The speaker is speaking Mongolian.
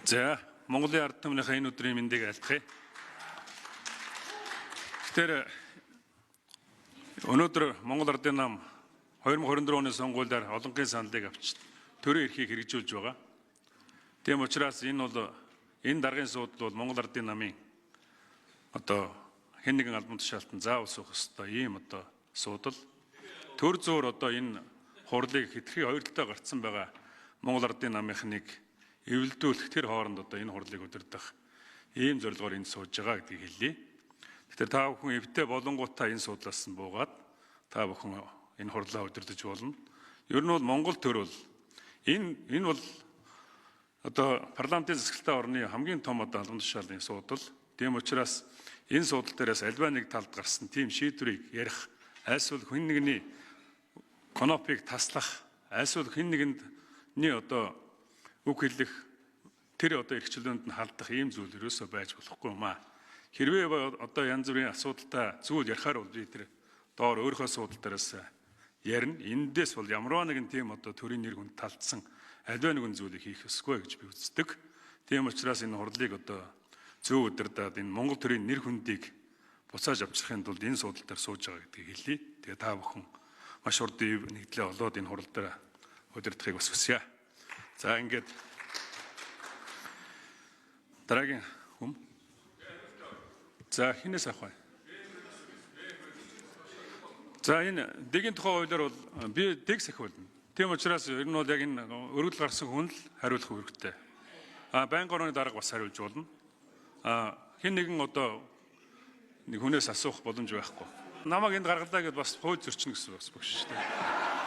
За, Монголын ард түмнийхээ энэ өдрийн мэндийг айлтгая. Тэгэхээр өнөөдөр Монгол Ардын нам 2024 оны сонгуулиар олонхын саналыг авч төрийн эрхийг хэрэгжүүлж байгаа. Тийм учраас энэ даргын асуудал бол Монгол Ардын намын хэн нэгэн албан тушаалтан заавал суух ёстой ийм асуудал. Төр зуур энэ хурлыг хэтэрхий хоёр талаа гарцсан байгаа Монгол Ардын намынхныг эвлдүүлэх тэр хооронд энэ хурлыг удирдах ийм зорилгоор энд сууж байгаа гэдгийг хэлье. Тэгэхээр та бүхэн эвтэй болонгуудаа энэ судлаас нь буугаад та бүхэн энэ хурлаа удирдах болно. Ер нь бол Монгол төр бол энэ бол парламентын засаглалтын орны хамгийн том албан тушаалын судал. Тийм учраас энэ судал дээрээс альва нэг талд гарсан тийм шийдвэрийг ярих, альсвал хэн нэгний конопыг таслах, альсвал хэн нэгний үг хэлэх тэр эрхчлөөнд нь халдах ийм зүйл ерөөсөө байж болохгүй юм аа. Хэрвээ янз бүрийн асуудалтай зүйл ярихаар бол би тэр доор өөрийнхөө асуудал дээрээс ярина. Эндээс бол ямар нэгэн тийм төрийн нэр хүнд талдсан аливаа нэгэн зүйлийг хийх ёсгүй гэж би үздэг. Тийм учраас энэ хурлыг зөв удирдаад энэ Монгол төрийн нэр хүндийг буцааж авчрахын тулд энэ судал дээр сууж байгаа гэдгийг хэлье. Тэгээ та бүхэн маш урдын нэгдлээ олоод энэ хурал дээр удирдахыг бас хүсье. За ингээд дараагийн хүм. За хинээс авах вэ? За энэ дэгийн тухай хуулиар бол би дэг сахиулна. Тийм учраас ер нь бол яг энэ өргөдөл гарсан хүн л хариулах үүрэгтэй. Байнгын орны дарга бас хариулж болно. Хэн нэгэн нэг хүнээс асуух боломж байхгүй. Намайг энд гаргалаа гэдээ бас хууль зөрчнө гэсэн бас багш шүү дээ.